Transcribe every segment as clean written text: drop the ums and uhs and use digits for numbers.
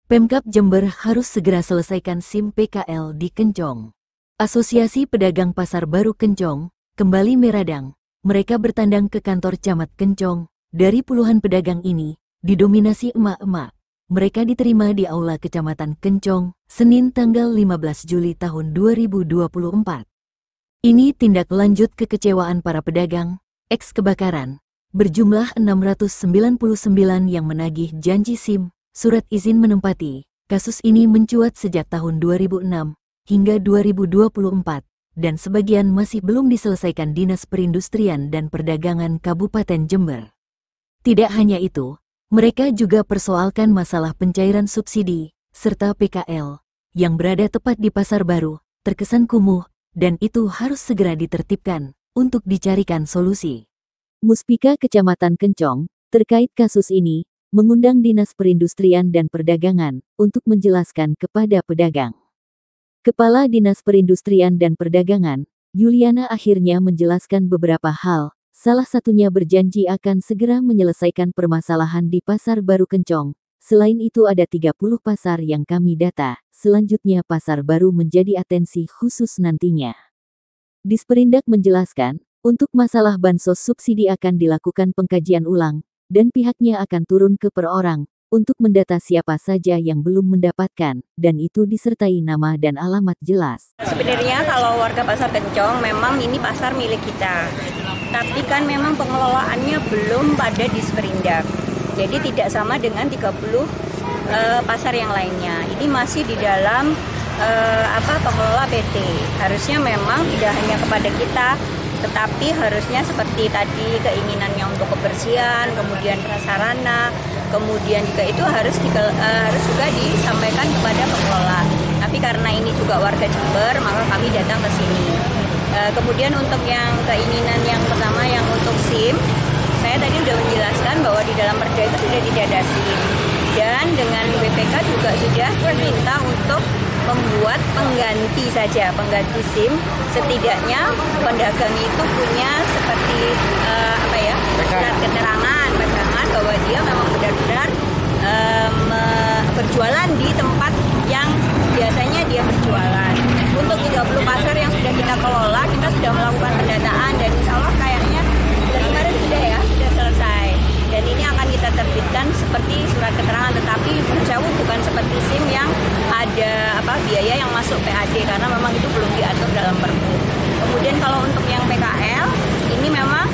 Pemkab Jember harus segera selesaikan SIM PKL di Kencong. Asosiasi Pedagang Pasar Baru Kencong kembali meradang. Mereka bertandang ke kantor Camat Kencong. Dari puluhan pedagang ini, didominasi emak-emak. Mereka diterima di Aula Kecamatan Kencong, Senin tanggal 15 Juli tahun 2024. Ini tindak lanjut kekecewaan para pedagang, eks-kebakaran, berjumlah 699 yang menagih janji SIM, surat izin menempati. Kasus ini mencuat sejak tahun 2006 hingga 2024, dan sebagian masih belum diselesaikan Dinas Perindustrian dan Perdagangan Kabupaten Jember. Tidak hanya itu, mereka juga persoalkan masalah pencairan subsidi, serta PKL, yang berada tepat di Pasar Baru, terkesan kumuh, dan itu harus segera ditertibkan, untuk dicarikan solusi. Muspika Kecamatan Kencong, terkait kasus ini, mengundang Dinas Perindustrian dan Perdagangan untuk menjelaskan kepada pedagang. Kepala Dinas Perindustrian dan Perdagangan, Yuliana akhirnya menjelaskan beberapa hal, salah satunya berjanji akan segera menyelesaikan permasalahan di Pasar Baru Kencong. Selain itu ada 30 pasar yang kami data, selanjutnya Pasar Baru menjadi atensi khusus nantinya. Disperindak menjelaskan, untuk masalah bansos subsidi akan dilakukan pengkajian ulang, dan pihaknya akan turun ke per orang, untuk mendata siapa saja yang belum mendapatkan, dan itu disertai nama dan alamat jelas. Sebenarnya kalau warga Pasar Kencong memang ini pasar milik kita, tapi kan memang pengelolaannya belum pada disperindak. Jadi tidak sama dengan 30 pasar yang lainnya. Ini masih di dalam pengelola PT. Harusnya memang tidak hanya kepada kita, tetapi harusnya seperti tadi keinginannya untuk kebersihan, kemudian prasarana, kemudian juga itu harus juga disampaikan kepada pengelola. Tapi karena ini juga warga Jember, maka kami datang ke sini. Kemudian untuk yang keinginan yang pertama yang untuk SIM, saya tadi sudah menjelaskan bahwa di dalam perda itu sudah tidak ada SIM. Dan dengan BPK juga sudah meminta untuk membuat pengganti saja, pengganti SIM. Setidaknya pedagang itu punya seperti surat keterangan bahwa dia memang benar-benar berjualan di tempat yang biasanya dia berjualan. Untuk 30 pasar yang sudah kita kelola, kita sudah melakukan pendataan dan insya Allah kayaknya bulan kemarin sudah selesai. Dan ini akan kita terbitkan seperti surat keterangan, tetapi jauh bukan seperti SIM yang ada biaya yang masuk PAD, karena memang itu belum diatur dalam Perpu. Kemudian kalau untuk yang PKL, ini memang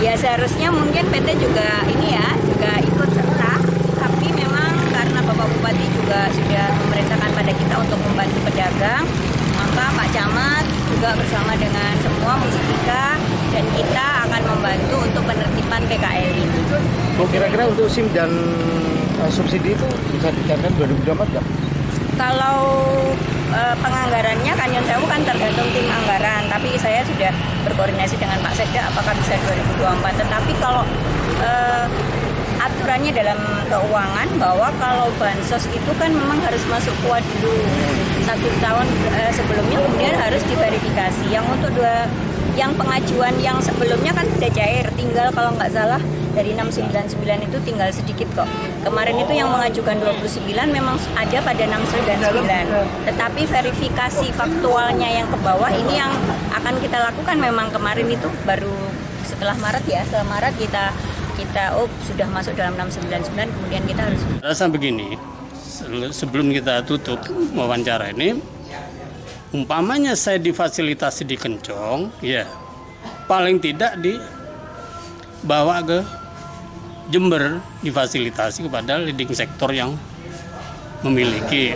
ya seharusnya mungkin PT juga juga ikut serta, tapi memang karena Bapak Bupati juga sudah memerintahkan pada kita untuk membantu pedagang, maka Pak Camat juga bersama dengan semua Muspika dan kita akan membantu untuk penertiban PKL ini. Kira-kira untuk SIM dan subsidi itu bisa dicairkan 2024 nggak? Kalau penganggarannya kan tergantung tim anggaran, tapi saya sudah berkoordinasi dengan Pak Sekda apakah bisa 2024. Tetapi kalau aturannya dalam keuangan bahwa kalau bansos itu kan memang harus masuk kuat dulu 1 tahun sebelumnya, kemudian harus diverifikasi. Yang untuk yang pengajuan yang sebelumnya kan sudah cair, tinggal kalau nggak salah dari 699 itu tinggal sedikit kok. Kemarin itu yang mengajukan 29 memang ada pada 699. Tetapi verifikasi faktualnya yang ke bawah ini yang akan kita lakukan memang kemarin itu baru setelah Maret setelah Maret kita sudah masuk dalam 699, kemudian kita harus. Rasa begini, sebelum kita tutup wawancara ini, umpamanya saya difasilitasi di Kencong, ya paling tidak dibawa ke Jember, difasilitasi kepada leading sektor yang memiliki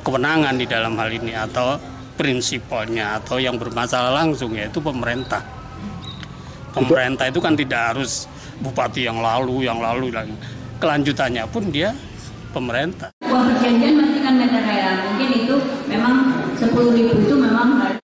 kewenangan di dalam hal ini atau prinsipalnya atau yang bermasalah langsung, yaitu pemerintah. Pemerintah itu kan tidak harus bupati yang lalu dan kelanjutannya pun dia pemerintah. Perjanjian pasti kan mungkin itu memang 10.000 itu memang